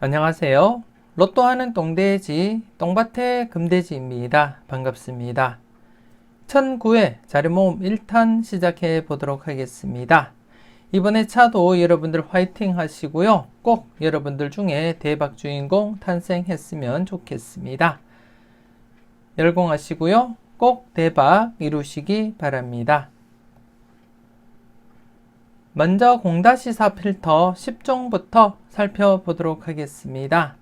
안녕하세요. 로또하는 똥돼지, 똥밭의 금돼지입니다. 반갑습니다. 1009회 자료모음 1탄 시작해 보도록 하겠습니다. 이번에 차도 여러분들 화이팅 하시고요. 꼭 여러분들 중에 대박 주인공 탄생했으면 좋겠습니다. 열공하시고요. 꼭 대박 이루시기 바랍니다. 먼저 0-4 필터 10종부터 살펴보도록 하겠습니다.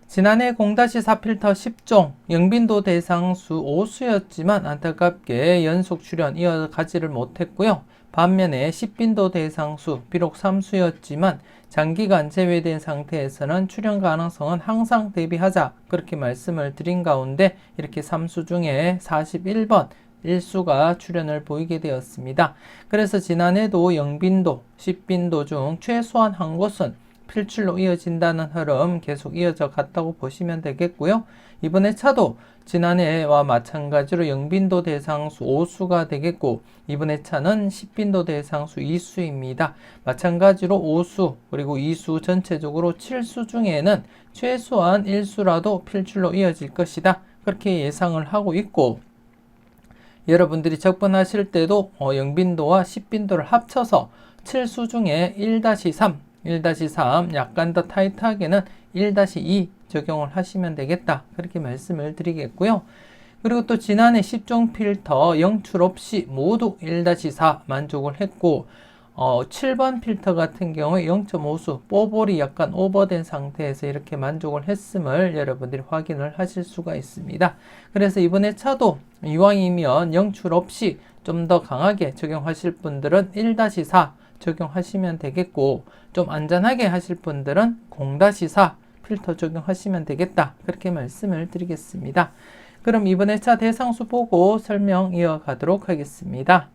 지난해 0-4 필터 10종 영빈도 대상수 5수였지만 안타깝게 연속 출연 이어가지를 못했고요. 반면에 10빈도 대상수 비록 3수였지만 장기간 제외된 상태에서는 출연 가능성은 항상 대비하자 그렇게 말씀을 드린 가운데 이렇게 3수 중에 41번 1수가 출연을 보이게 되었습니다. 그래서 지난해도 영빈도, 10빈도 중 최소한 한 곳은 필출로 이어진다는 흐름 계속 이어져 갔다고 보시면 되겠고요. 이번에 차도 지난해와 마찬가지로 영빈도 대상수 5수가 되겠고 이번에 차는 10빈도 대상수 2수입니다. 마찬가지로 5수 그리고 2수 전체적으로 7수 중에는 최소한 1수라도 필출로 이어질 것이다. 그렇게 예상을 하고 있고 여러분들이 접근하실 때도 영빈도와 10빈도를 합쳐서 7수 중에 1-3 약간 더 타이트하게는 1-2 적용을 하시면 되겠다. 그렇게 말씀을 드리겠고요. 그리고 또 지난해 10종 필터 영출 없이 모두 1-4 만족을 했고 7번 필터 같은 경우에 0.5수 뽀볼이 약간 오버된 상태에서 이렇게 만족을 했음을 여러분들이 확인을 하실 수가 있습니다. 그래서 이번에 차도 이왕이면 영출 없이 좀 더 강하게 적용하실 분들은 1-4 적용하시면 되겠고 좀 안전하게 하실 분들은 0-4 필터 적용하시면 되겠다. 그렇게 말씀을 드리겠습니다. 그럼 이번에 차 대상수 보고 설명 이어가도록 하겠습니다.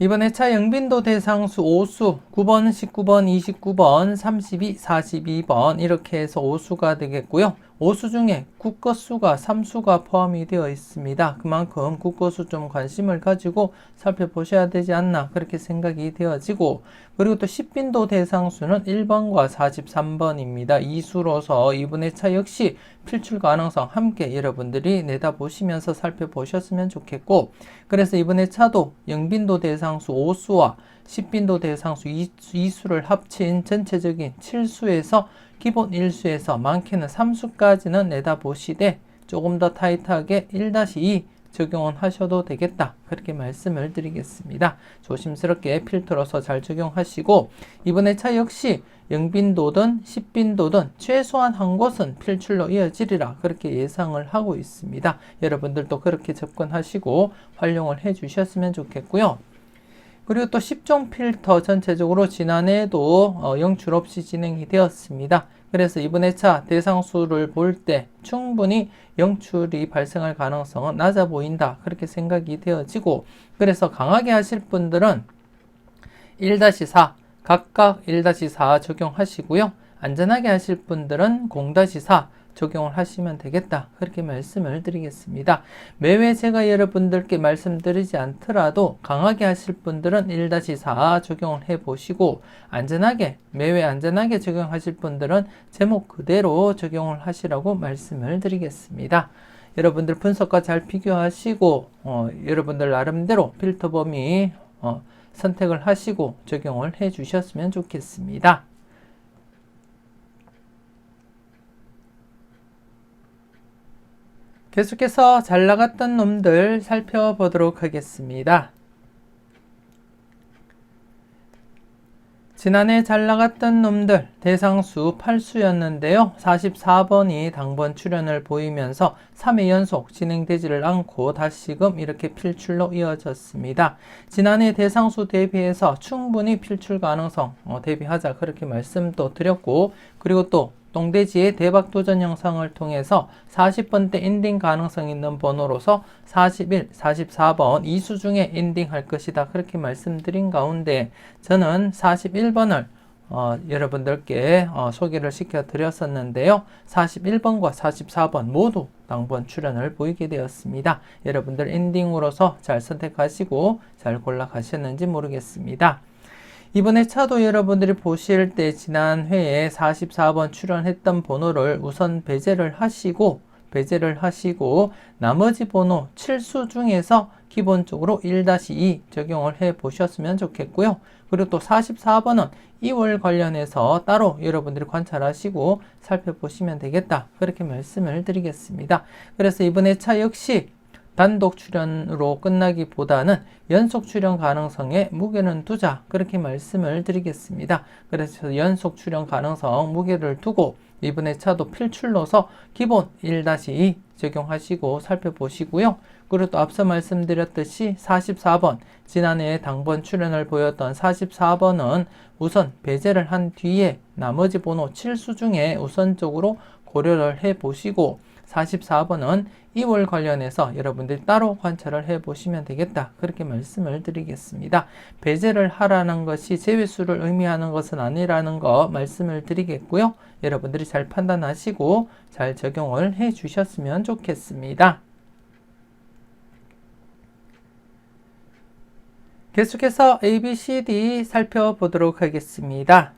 이번에 차 영빈도 대상수 5수 9번, 19번, 29번, 32, 42번 이렇게 해서 5수가 되겠고요. 5수 중에 국거수가 3수가 포함이 되어 있습니다. 그만큼 국거수 좀 관심을 가지고 살펴보셔야 되지 않나 그렇게 생각이 되어지고 그리고 또 10빈도 대상수는 1번과 43번입니다. 2수로서 이번에 차 역시 필출 가능성 함께 여러분들이 내다보시면서 살펴보셨으면 좋겠고 그래서 이번에 차도 영빈도 대상수 5수와 10빈도 대상수 2수를 합친 전체적인 7수에서 기본 1수에서 많게는 3수까지는 내다보시되 조금 더 타이트하게 1-2 적용은 하셔도 되겠다. 그렇게 말씀을 드리겠습니다. 조심스럽게 필터로서 잘 적용하시고 이번에 차 역시 영빈도든 10빈도든 최소한 한 곳은 필출로 이어지리라 그렇게 예상을 하고 있습니다. 여러분들도 그렇게 접근하시고 활용을 해 주셨으면 좋겠고요. 그리고 또 10종 필터 전체적으로 지난해에도 영출 없이 진행이 되었습니다. 그래서 이번에 차 대상수를 볼 때 충분히 영출이 발생할 가능성은 낮아 보인다. 그렇게 생각이 되어지고 그래서 강하게 하실 분들은 1-4 각각 1-4 적용하시고요. 안전하게 하실 분들은 0-4 적용을 하시면 되겠다. 그렇게 말씀을 드리겠습니다. 매회 제가 여러분들께 말씀드리지 않더라도 강하게 하실 분들은 1-4 적용을 해보시고 매회 안전하게 적용하실 분들은 제목 그대로 적용을 하시라고 말씀을 드리겠습니다. 여러분들 분석과 잘 비교하시고 여러분들 나름대로 필터 범위 선택을 하시고 적용을 해 주셨으면 좋겠습니다. 계속해서 잘 나갔던 놈들 살펴보도록 하겠습니다. 지난해 잘 나갔던 놈들 대상수 8수였는데요. 44번이 당번 출연을 보이면서 3회 연속 진행되지를 않고 다시금 이렇게 필출로 이어졌습니다. 지난해 대상수 대비해서 충분히 필출 가능성 대비하자 그렇게 말씀도 드렸고 그리고 또 똥돼지의 대박 도전 영상을 통해서 40번대 엔딩 가능성 있는 번호로서 41, 44번 2수 중에 엔딩할 것이다. 그렇게 말씀드린 가운데 저는 41번을 여러분들께 소개를 시켜 드렸었는데요. 41번과 44번 모두 당번 출연을 보이게 되었습니다. 여러분들 엔딩으로서 잘 선택하시고 잘 골라 가셨는지 모르겠습니다. 이번 회차도 여러분들이 보실 때 지난 회에 44번 출연했던 번호를 우선 배제를 하시고 나머지 번호 7수 중에서 기본적으로 1-2 적용을 해 보셨으면 좋겠고요. 그리고 또 44번은 2월 관련해서 따로 여러분들이 관찰하시고 살펴보시면 되겠다. 그렇게 말씀을 드리겠습니다. 그래서 이번 회차 역시 단독 출연으로 끝나기보다는 연속 출연 가능성에 무게는 두자. 그렇게 말씀을 드리겠습니다. 그래서 연속 출연 가능성 무게를 두고 이번 회차도 필출로서 기본 1-2 적용하시고 살펴보시고요. 그리고 또 앞서 말씀드렸듯이 44번, 지난해에 당번 출연을 보였던 44번은 우선 배제를 한 뒤에 나머지 번호 7수 중에 우선적으로 고려를 해 보시고 44번은 2월 관련해서 여러분들이 따로 관찰을 해 보시면 되겠다. 그렇게 말씀을 드리겠습니다. 배제를 하라는 것이 제외수를 의미하는 것은 아니라는 거 말씀을 드리겠고요. 여러분들이 잘 판단하시고 잘 적용을 해 주셨으면 좋겠습니다. 계속해서 A, B, C, D 살펴보도록 하겠습니다.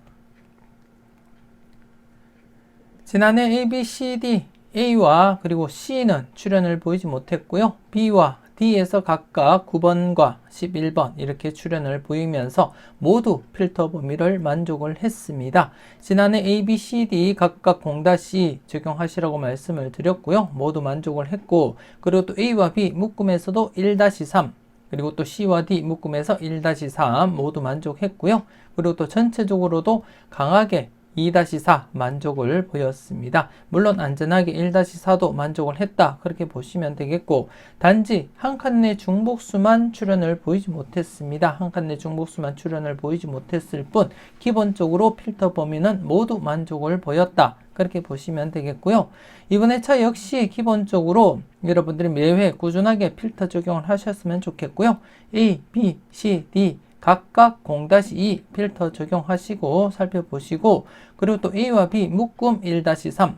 지난해 A, B, C, D A와 그리고 C는 출연을 보이지 못했고요. B와 D에서 각각 9번과 11번 이렇게 출연을 보이면서 모두 필터 범위를 만족을 했습니다. 지난해 A, B, C, D 각각 0-2 적용하시라고 말씀을 드렸고요. 모두 만족을 했고 그리고 또 A와 B 묶음에서도 1-3 그리고 또 C와 D 묶음에서 1-3 모두 만족했고요. 그리고 또 전체적으로도 강하게 2-4 만족을 보였습니다. 물론 안전하게 1-4도 만족을 했다. 그렇게 보시면 되겠고 단지 한 칸 내 중복수만 출연을 보이지 못했습니다. 한 칸 내 중복수만 출연을 보이지 못했을 뿐 기본적으로 필터 범위는 모두 만족을 보였다. 그렇게 보시면 되겠고요. 이번 회차 역시 기본적으로 여러분들이 매회 꾸준하게 필터 적용을 하셨으면 좋겠고요. A, B, C, D 각각 0-2 필터 적용하시고 살펴보시고 그리고 또 A와 B 묶음 1-3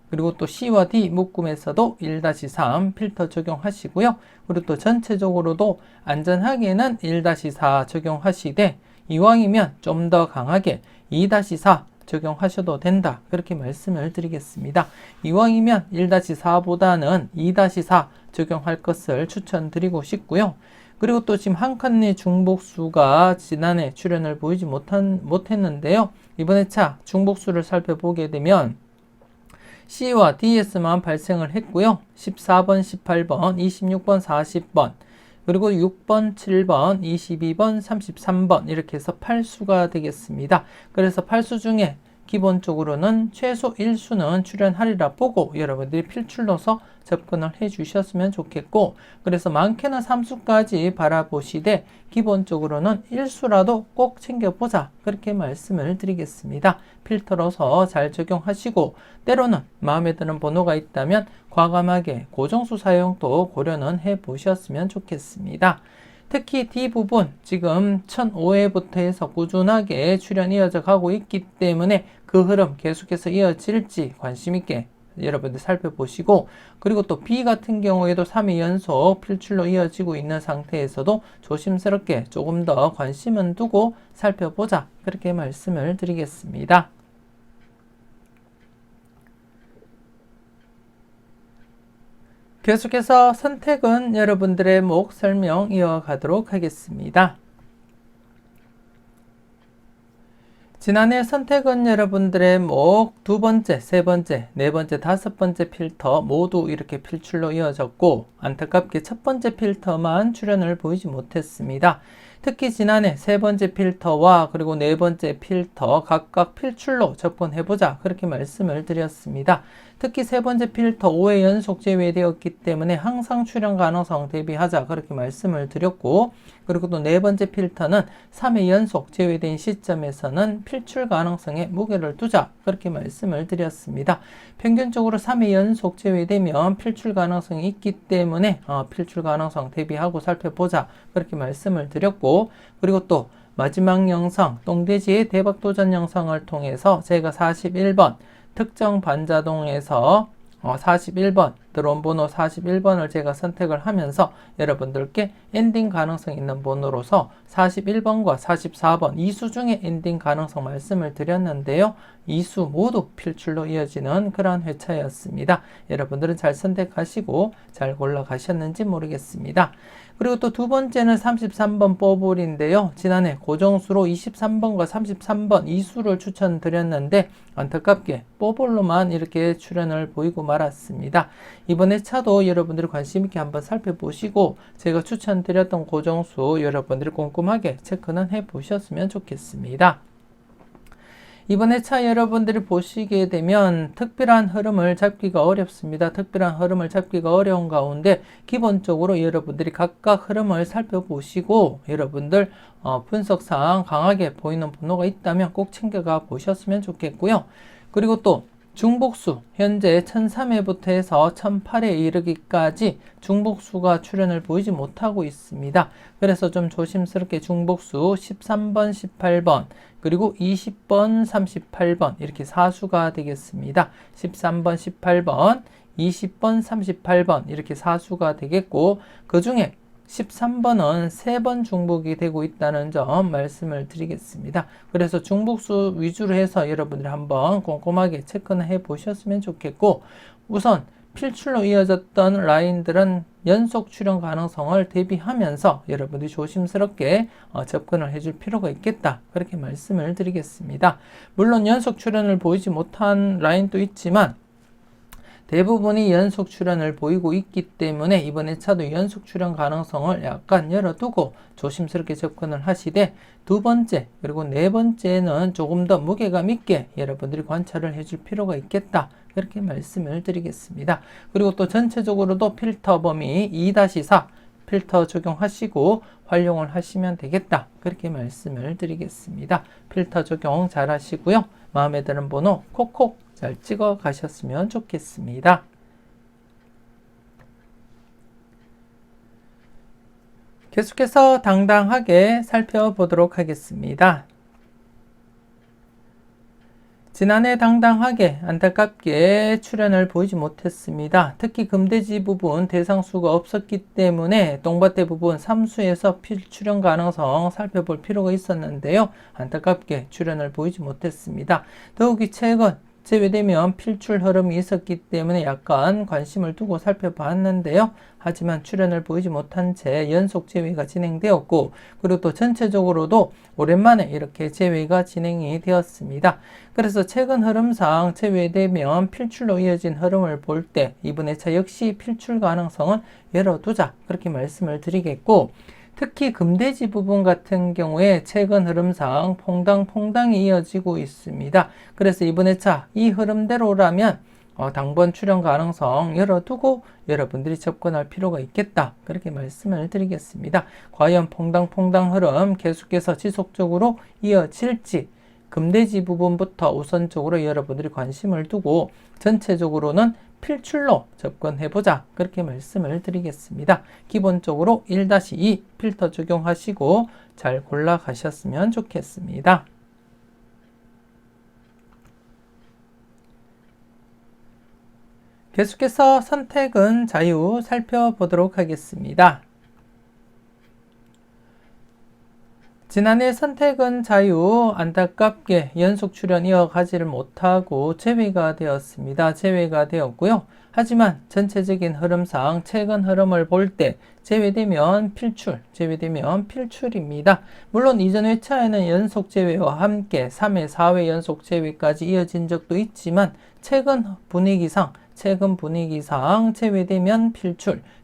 그리고 또 C와 D 묶음에서도 1-3 필터 적용하시고요. 그리고 또 전체적으로도 안전하게는 1-4 적용하시되 이왕이면 좀 더 강하게 2-4 적용하셔도 된다. 그렇게 말씀을 드리겠습니다. 이왕이면 1-4보다는 2-4 적용할 것을 추천드리고 싶고요. 그리고 또 지금 한 칸 내 중복수가 지난해 출연을 보이지 못했는데요. 이번 회차 중복수를 살펴보게 되면 C와 D에서만 발생을 했고요. 14번, 18번, 26번, 40번, 그리고 6번, 7번, 22번, 33번 이렇게 해서 8수가 되겠습니다. 그래서 8수 중에 기본적으로는 최소 1수는 출연하리라 보고 여러분들이 필출로서 접근을 해 주셨으면 좋겠고 그래서 많게는 3수까지 바라보시되 기본적으로는 1수라도 꼭 챙겨보자 그렇게 말씀을 드리겠습니다. 필터로서 잘 적용하시고 때로는 마음에 드는 번호가 있다면 과감하게 고정수 사용도 고려는 해 보셨으면 좋겠습니다. 특히 D 부분 지금 1005회부터 해서 꾸준하게 출연 이어져 가고 있기 때문에 그 흐름 계속해서 이어질지 관심 있게 여러분들 살펴보시고 그리고 또 B 같은 경우에도 3회 연속 필출로 이어지고 있는 상태에서도 조심스럽게 조금 더 관심은 두고 살펴보자 그렇게 말씀을 드리겠습니다. 계속해서 선택은 여러분들의 목 설명 이어가도록 하겠습니다. 지난해 선택은 여러분들의 목 두 번째, 세 번째, 네 번째, 다섯 번째 필터 모두 이렇게 필출로 이어졌고 안타깝게 첫 번째 필터만 출연을 보이지 못했습니다. 특히 지난해 세 번째 필터와 그리고 네 번째 필터 각각 필출로 접근해보자 그렇게 말씀을 드렸습니다. 특히 세 번째 필터 5회 연속 제외되었기 때문에 항상 출연 가능성 대비하자 그렇게 말씀을 드렸고 그리고 또 네 번째 필터는 3회 연속 제외된 시점에서는 필출 가능성에 무게를 두자 그렇게 말씀을 드렸습니다. 평균적으로 3회 연속 제외되면 필출 가능성이 있기 때문에 필출 가능성 대비하고 살펴보자 그렇게 말씀을 드렸고 그리고 또 마지막 영상 똥돼지의 대박도전 영상을 통해서 제가 41번 특정 반자동에서 41번 들어온 번호 41번을 제가 선택을 하면서 여러분들께 엔딩 가능성 있는 번호로서 41번과 44번 이수 중에 엔딩 가능성 말씀을 드렸는데요. 이수 모두 필출로 이어지는 그러한 회차였습니다. 여러분들은 잘 선택하시고 잘 골라가셨는지 모르겠습니다. 그리고 또 두 번째는 33번 뽀볼인데요. 지난해 고정수로 23번과 33번 이수를 추천드렸는데 안타깝게 뽀볼로만 이렇게 출연을 보이고 말았습니다. 이번 회차도 여러분들이 관심 있게 한번 살펴보시고 제가 추천드렸던 고정수 여러분들이 꼼꼼하게 체크는 해보셨으면 좋겠습니다. 이번 회차 여러분들이 보시게 되면 특별한 흐름을 잡기가 어렵습니다. 특별한 흐름을 잡기가 어려운 가운데 기본적으로 여러분들이 각각 흐름을 살펴보시고 여러분들 분석상 강하게 보이는 번호가 있다면 꼭 챙겨가 보셨으면 좋겠고요. 그리고 또 중복수 현재 1003회부터 해서 1008회 이르기까지 중복수가 출현을 보이지 못하고 있습니다. 그래서 좀 조심스럽게 중복수 13번, 18번 그리고 20번, 38번 이렇게 사수가 되겠습니다. 13번, 18번, 20번, 38번 이렇게 사수가 되겠고 그 중에 13번은 3번 중복이 되고 있다는 점 말씀을 드리겠습니다. 그래서 중복수 위주로 해서 여러분들이 한번 꼼꼼하게 체크는 해 보셨으면 좋겠고 우선 필출로 이어졌던 라인들은 연속 출현 가능성을 대비하면서 여러분들이 조심스럽게 접근을 해줄 필요가 있겠다. 그렇게 말씀을 드리겠습니다. 물론 연속 출현을 보이지 못한 라인도 있지만 대부분이 연속 출현을 보이고 있기 때문에 이번 회차도 연속 출현 가능성을 약간 열어두고 조심스럽게 접근을 하시되 두 번째 그리고 네 번째는 조금 더 무게감 있게 여러분들이 관찰을 해줄 필요가 있겠다. 그렇게 말씀을 드리겠습니다. 그리고 또 전체적으로도 필터 범위 2-4 필터 적용하시고 활용을 하시면 되겠다. 그렇게 말씀을 드리겠습니다. 필터 적용 잘 하시고요. 마음에 드는 번호 콕콕 잘 찍어 가셨으면 좋겠습니다. 계속해서 당당하게 살펴보도록 하겠습니다. 지난해 당당하게 안타깝게 출연을 보이지 못했습니다. 특히 금대지 부분 대상수가 없었기 때문에 똥밭대 부분 3수에서 출연 가능성 살펴볼 필요가 있었는데요. 안타깝게 출연을 보이지 못했습니다. 더욱이 최근 제외되면 필출 흐름이 있었기 때문에 약간 관심을 두고 살펴봤는데요. 하지만 출현을 보이지 못한 채 연속 제외가 진행되었고 그리고 또 전체적으로도 오랜만에 이렇게 제외가 진행이 되었습니다. 그래서 최근 흐름상 제외되면 필출로 이어진 흐름을 볼 때 이번 회차 역시 필출 가능성은 열어두자 그렇게 말씀을 드리겠고 특히 금대지 부분 같은 경우에 최근 흐름상 퐁당퐁당이 이어지고 있습니다. 그래서 이번 회차 이 흐름대로라면 당번 출현 가능성 열어두고 여러분들이 접근할 필요가 있겠다. 그렇게 말씀을 드리겠습니다. 과연 퐁당퐁당 흐름 계속해서 지속적으로 이어질지 금대지 부분부터 우선적으로 여러분들이 관심을 두고 전체적으로는 필출로 접근해보자. 그렇게 말씀을 드리겠습니다. 기본적으로 1-2 필터 적용하시고 잘 골라가셨으면 좋겠습니다. 계속해서 선택은 자유 살펴보도록 하겠습니다. 지난해 선택은 자유 안타깝게 연속 출연 이어가지를 못하고 제외가 되었습니다. 제외가 되었고요. 하지만 전체적인 흐름상 최근 흐름을 볼 때 제외되면 필출입니다. 물론 이전 회차에는 연속 제외와 함께 3회, 4회 연속 제외까지 이어진 적도 있지만 최근 분위기상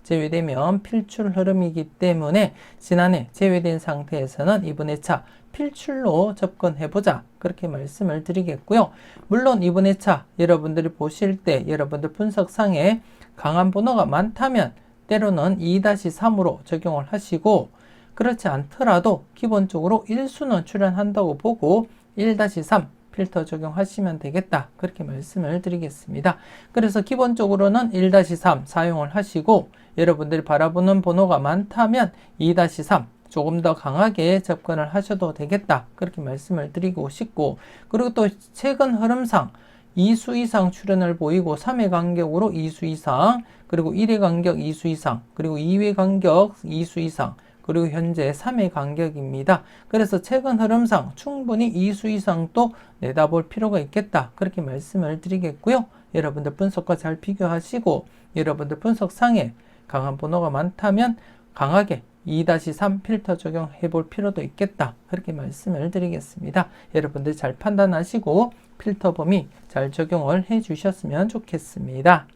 제외되면 필출 흐름이기 때문에 지난해 제외된 상태에서는 이번 회차 필출로 접근해보자. 그렇게 말씀을 드리겠고요. 물론 이번 회차 여러분들이 보실 때 여러분들 분석상에 강한 번호가 많다면 때로는 2-3으로 적용을 하시고 그렇지 않더라도 기본적으로 1수는 출연한다고 보고 1-3 필터 적용하시면 되겠다. 그렇게 말씀을 드리겠습니다. 그래서 기본적으로는 1-3 사용을 하시고 여러분들이 바라보는 번호가 많다면 2-3 조금 더 강하게 접근을 하셔도 되겠다. 그렇게 말씀을 드리고 싶고 그리고 또 최근 흐름상 2수 이상 출현을 보이고 3회 간격으로 2수 이상, 그리고 1회 간격 2수 이상, 그리고 2회 간격 2수 이상, 그리고 현재 3회 간격입니다. 그래서 최근 흐름상 충분히 2수 이상도 내다볼 필요가 있겠다. 그렇게 말씀을 드리겠고요. 여러분들 분석과 잘 비교하시고 여러분들 분석상에 강한 번호가 많다면 강하게 2-3 필터 적용해 볼 필요도 있겠다. 그렇게 말씀을 드리겠습니다. 여러분들 잘 판단하시고 필터 범위 잘 적용을 해 주셨으면 좋겠습니다.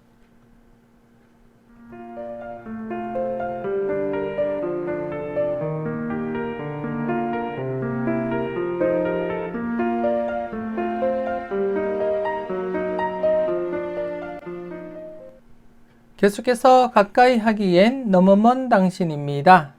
계속해서 가까이 하기엔 너무 먼 당신입니다.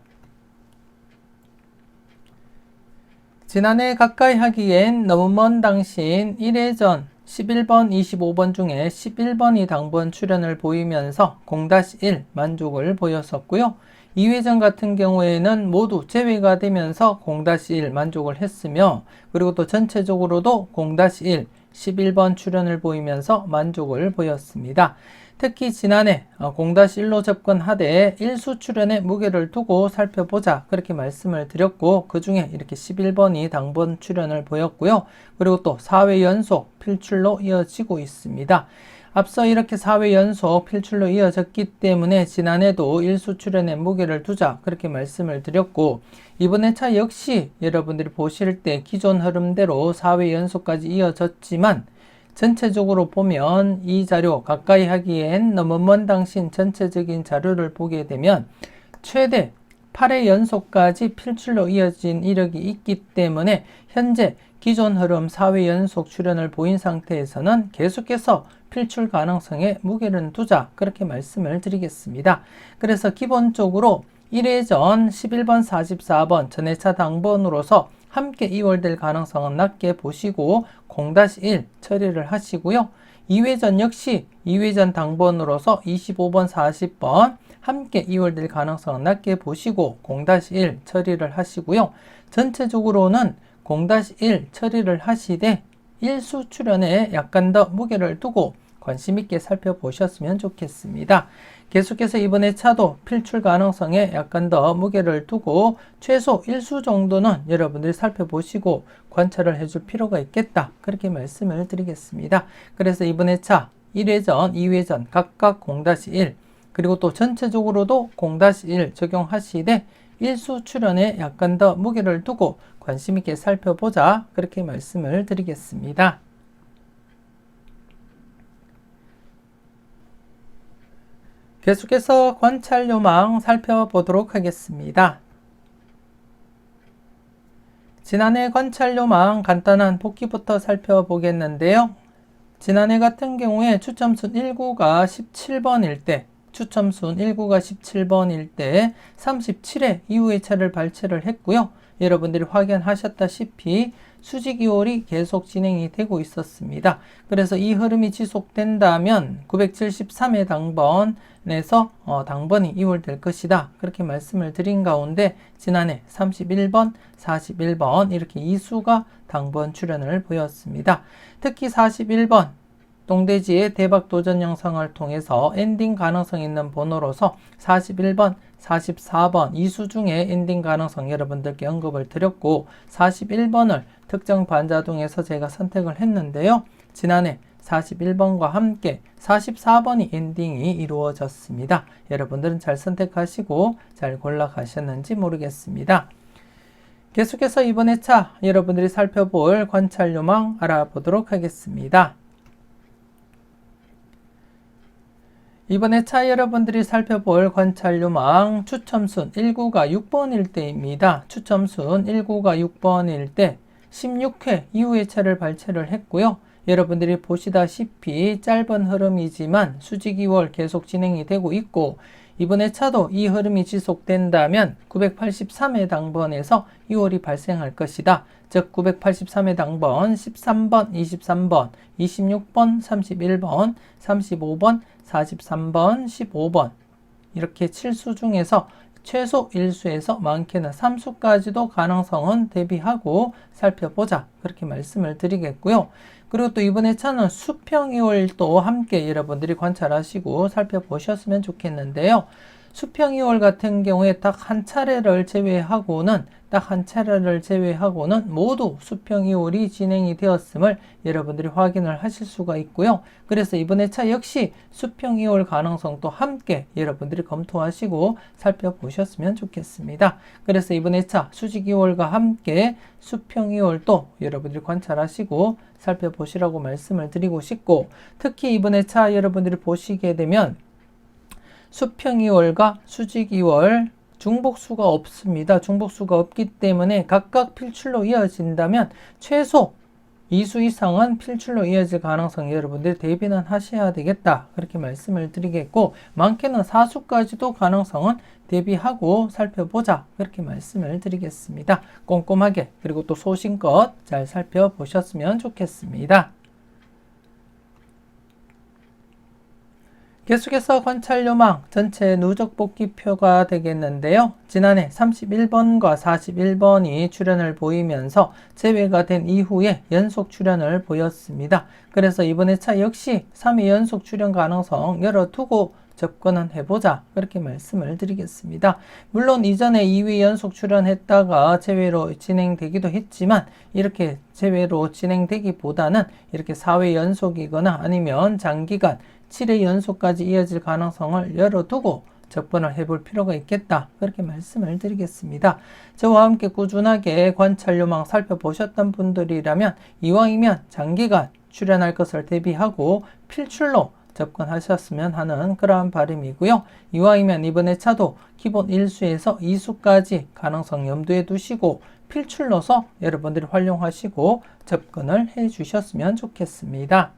지난해 가까이 하기엔 너무 먼 당신 1회전 11번, 25번 중에 11번이 당번 출현을 보이면서 0-1 만족을 보였었고요. 2회전 같은 경우에는 모두 제외가 되면서 0-1 만족을 했으며 그리고 또 전체적으로도 0-1 11번 출현을 보이면서 만족을 보였습니다. 특히 지난해 0-1로 접근하되 1수 출현에 무게를 두고 살펴보자 그렇게 말씀을 드렸고 그 중에 이렇게 11번이 당번 출현을 보였고요. 그리고 또 4회 연속 필출로 이어지고 있습니다. 앞서 이렇게 4회 연속 필출로 이어졌기 때문에 지난해도 1수 출현에 무게를 두자 그렇게 말씀을 드렸고 이번 회차 역시 여러분들이 보실 때 기존 흐름대로 4회 연속까지 이어졌지만 전체적으로 보면 이 자료 가까이 하기엔 너무 먼 당신 전체적인 자료를 보게 되면 최대 8회 연속까지 필출로 이어진 이력이 있기 때문에 현재 기존 흐름 4회 연속 출현을 보인 상태에서는 계속해서 필출 가능성에 무게를 두자 그렇게 말씀을 드리겠습니다. 그래서 기본적으로 1회전 11번 44번 전회차 당번으로서 함께 이월될 가능성은 낮게 보시고 0-1 처리를 하시고요. 2회전 역시 2회전 당번으로서 25번 40번 함께 이월될 가능성은 낮게 보시고 0-1 처리를 하시고요. 전체적으로는 0-1 처리를 하시되 1수 출현에 약간 더 무게를 두고 관심 있게 살펴보셨으면 좋겠습니다. 계속해서 이번 회차도 필출 가능성에 약간 더 무게를 두고 최소 1수 정도는 여러분들이 살펴보시고 관찰을 해줄 필요가 있겠다. 그렇게 말씀을 드리겠습니다. 그래서 이번 회차 1회전, 2회전 각각 0-1 그리고 또 전체적으로도 0-1 적용하시되 1수 출현에 약간 더 무게를 두고 관심 있게 살펴보자. 그렇게 말씀을 드리겠습니다. 계속해서 관찰 요망 살펴보도록 하겠습니다. 지난해 관찰 요망 간단한 복기부터 살펴보겠는데요. 지난해 같은 경우에 추첨순 1구가 17번일 때 추첨순 1구가 17번일 때 37회 이후의 차를 발췌를 했고요. 여러분들이 확인하셨다시피 수직이월이 계속 진행이 되고 있었습니다. 그래서 이 흐름이 지속된다면 973회 당번에서 당번이 이월될 것이다. 그렇게 말씀을 드린 가운데 지난해 31번, 41번 이렇게 2수가 당번 출현을 보였습니다. 특히 41번 똥돼지의 대박 도전 영상을 통해서 엔딩 가능성 있는 번호로서 41번, 44번 2수 중에 엔딩 가능성 여러분들께 언급을 드렸고 41번을 특정 반자동에서 제가 선택을 했는데요. 지난해 41번과 함께 44번이 엔딩이 이루어졌습니다. 여러분들은 잘 선택하시고 잘 골라가셨는지 모르겠습니다. 계속해서 이번 회차 여러분들이 살펴볼 관찰 요망 알아보도록 하겠습니다. 이번 회차 여러분들이 살펴볼 관찰 요망 추첨순 1구가 6번일 때입니다. 추첨순 1구가 6번일 때 16회 이후의 차를 발췌를 했고요. 여러분들이 보시다시피 짧은 흐름이지만 수직 2월 계속 진행이 되고 있고 이번 회차도 이 흐름이 지속된다면 983회 당번에서 2월이 발생할 것이다. 즉 983회 당번 13번, 23번, 26번, 31번, 35번, 43번, 15번 이렇게 7수 중에서 최소 1수에서 많게는 3수까지도 가능성은 대비하고 살펴보자. 그렇게 말씀을 드리겠고요. 그리고 또 이번 회차는 수평이월도 함께 여러분들이 관찰하시고 살펴보셨으면 좋겠는데요. 수평이월 같은 경우에 딱 한 차례를 제외하고는 모두 수평이월이 진행이 되었음을 여러분들이 확인을 하실 수가 있고요. 그래서 이번 회차 역시 수평이월 가능성도 함께 여러분들이 검토하시고 살펴보셨으면 좋겠습니다. 그래서 이번 회차 수직이월과 함께 수평이월도 여러분들이 관찰하시고 살펴보시라고 말씀을 드리고 싶고, 특히 이번 회차 여러분들이 보시게 되면 수평이월과 수직이월 중복수가 없습니다. 중복수가 없기 때문에 각각 필출로 이어진다면 최소 2수 이상은 필출로 이어질 가능성이 여러분들이 대비는 하셔야 되겠다. 그렇게 말씀을 드리겠고, 많게는 4수까지도 가능성은 대비하고 살펴보자. 그렇게 말씀을 드리겠습니다. 꼼꼼하게 그리고 또 소신껏 잘 살펴보셨으면 좋겠습니다. 계속해서 관찰요망 전체 누적 복귀표가 되겠는데요. 지난해 31번과 41번이 출현을 보이면서 제외가 된 이후에 연속 출현을 보였습니다. 그래서 이번 회차 역시 3회 연속 출현 가능성 열어두고 접근은 해보자. 그렇게 말씀을 드리겠습니다. 물론 이전에 2회 연속 출연했다가 제외로 진행되기도 했지만, 이렇게 제외로 진행되기보다는 이렇게 4회 연속이거나 아니면 장기간 7회 연속까지 이어질 가능성을 열어두고 접근을 해볼 필요가 있겠다. 그렇게 말씀을 드리겠습니다. 저와 함께 꾸준하게 관찰요망 살펴보셨던 분들이라면 이왕이면 장기간 출연할 것을 대비하고 필출로 접근하셨으면 하는 그러한 바람이고요. 이왕이면 이번 회차도 기본 1수에서 2수까지 가능성 염두에 두시고 필출로서 여러분들이 활용하시고 접근을 해 주셨으면 좋겠습니다.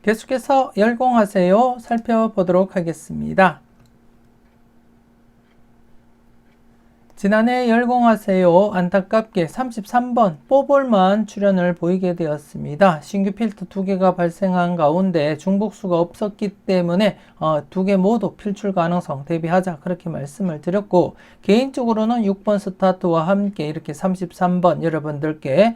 계속해서 열공하세요 살펴보도록 하겠습니다. 지난해 열공하세요 안타깝게 33번 뽀볼만 출현을 보이게 되었습니다. 신규 필터 2개가 발생한 가운데 중복수가 없었기 때문에 2개 모두 필출 가능성 대비하자. 그렇게 말씀을 드렸고, 개인적으로는 6번 스타트와 함께 이렇게 33번 여러분들께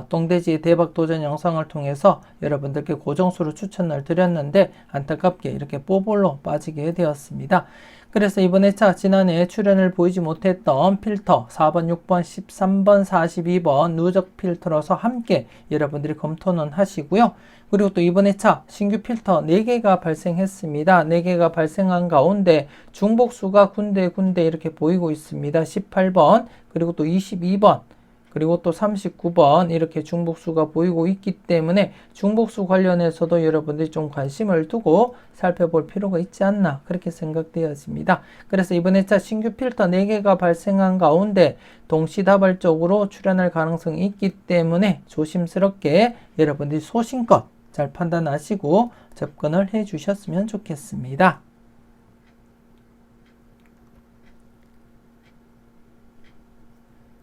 똥돼지 대박 도전 영상을 통해서 여러분들께 고정수로 추천을 드렸는데 안타깝게 이렇게 뽀볼로 빠지게 되었습니다. 그래서 이번 회차 지난해 출연을 보이지 못했던 필터 4번, 6번, 13번, 42번 누적 필터로서 함께 여러분들이 검토는 하시고요. 그리고 또 이번 회차 신규 필터 4개가 발생했습니다. 4개가 발생한 가운데 중복수가 군데 이렇게 보이고 있습니다. 18번, 그리고 또 22번, 그리고 또 39번 이렇게 중복수가 보이고 있기 때문에 중복수 관련해서도 여러분들이 좀 관심을 두고 살펴볼 필요가 있지 않나 그렇게 생각되어집니다. 그래서 이번 회차 신규 필터 4개가 발생한 가운데 동시다발적으로 출현할 가능성이 있기 때문에 조심스럽게 여러분들이 소신껏 잘 판단하시고 접근을 해 주셨으면 좋겠습니다.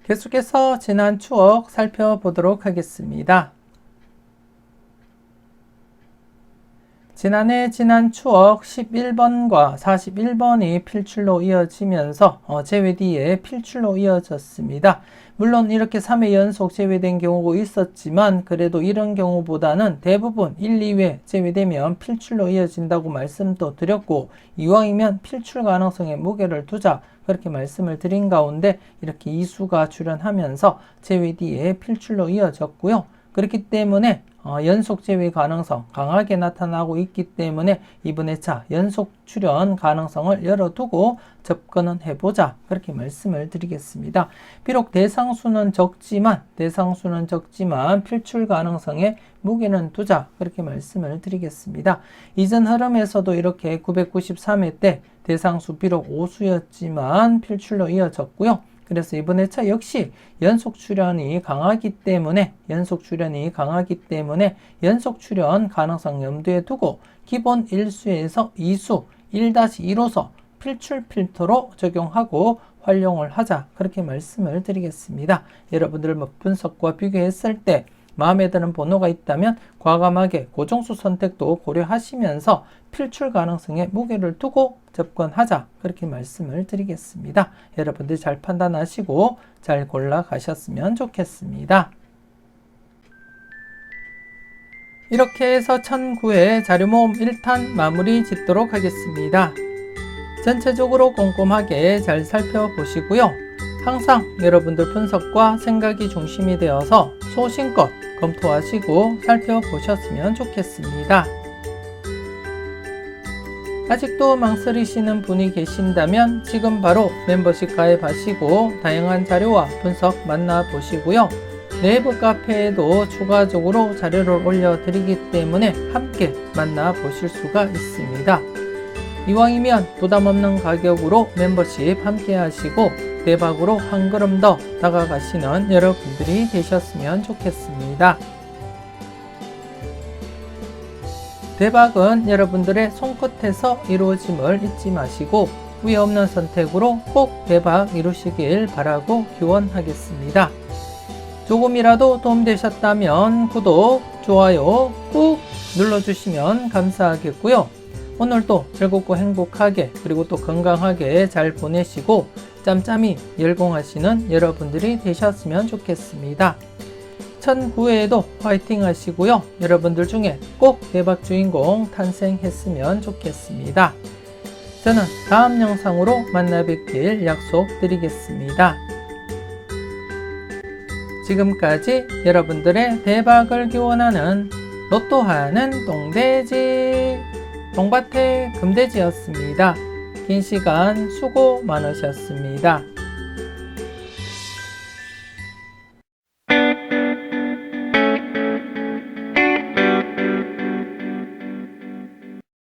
계속해서 지난 추억 살펴보도록 하겠습니다. 지난해 지난 추억 11번과 41번이 필출로 이어지면서 제외 뒤에 필출로 이어졌습니다. 물론 이렇게 3회 연속 제외된 경우가 있었지만 그래도 이런 경우보다는 대부분 1, 2회 제외되면 필출로 이어진다고 말씀도 드렸고, 이왕이면 필출 가능성에 무게를 두자 그렇게 말씀을 드린 가운데 이렇게 2수가 출현하면서 제외 뒤에 필출로 이어졌고요. 그렇기 때문에 연속 제외 가능성 강하게 나타나고 있기 때문에 이번 회차 연속 출현 가능성을 열어두고 접근은 해보자 그렇게 말씀을 드리겠습니다. 비록 대상수는 적지만 필출 가능성에 무게는 두자 그렇게 말씀을 드리겠습니다. 이전 흐름에서도 이렇게 993회 때 대상수 비록 5수였지만 필출로 이어졌고요. 그래서 이번 회차 역시 연속 출현이 강하기 때문에 연속 출현 가능성 염두에 두고 기본 1수에서 2수 1-1호서 필출 필터로 적용하고 활용을 하자 그렇게 말씀을 드리겠습니다. 여러분들 분석과 비교했을 때 마음에 드는 번호가 있다면 과감하게 고정수 선택도 고려하시면서 필출 가능성에 무게를 두고 접근하자, 그렇게 말씀을 드리겠습니다. 여러분들 잘 판단하시고 잘 골라 가셨으면 좋겠습니다. 이렇게 해서 1009회 자료 모음 1탄 마무리 짓도록 하겠습니다. 전체적으로 꼼꼼하게 잘 살펴보시고요. 항상 여러분들 분석과 생각이 중심이 되어서 소신껏 검토하시고 살펴보셨으면 좋겠습니다. 아직도 망설이시는 분이 계신다면 지금 바로 멤버십 가입하시고 다양한 자료와 분석 만나보시고요. 네이버 카페에도 추가적으로 자료를 올려드리기 때문에 함께 만나보실 수가 있습니다. 이왕이면 부담없는 가격으로 멤버십 함께 하시고 대박으로 한 걸음 더 다가가시는 여러분들이 되셨으면 좋겠습니다. 대박은 여러분들의 손끝에서 이루어짐을 잊지 마시고 후회 없는 선택으로 꼭 대박 이루시길 바라고 기원하겠습니다. 조금이라도 도움되셨다면 구독, 좋아요 꾹 눌러주시면 감사하겠고요. 오늘도 즐겁고 행복하게 그리고 또 건강하게 잘 보내시고 짬짬이 열공하시는 여러분들이 되셨으면 좋겠습니다. 1009회에도 화이팅 하시고요. 여러분들 중에 꼭 대박 주인공 탄생했으면 좋겠습니다. 저는 다음 영상으로 만나 뵙길 약속드리겠습니다. 지금까지 여러분들의 대박을 기원하는 로또하는 똥돼지 동밭의 금돼지였습니다. 긴 시간 수고 많으셨습니다.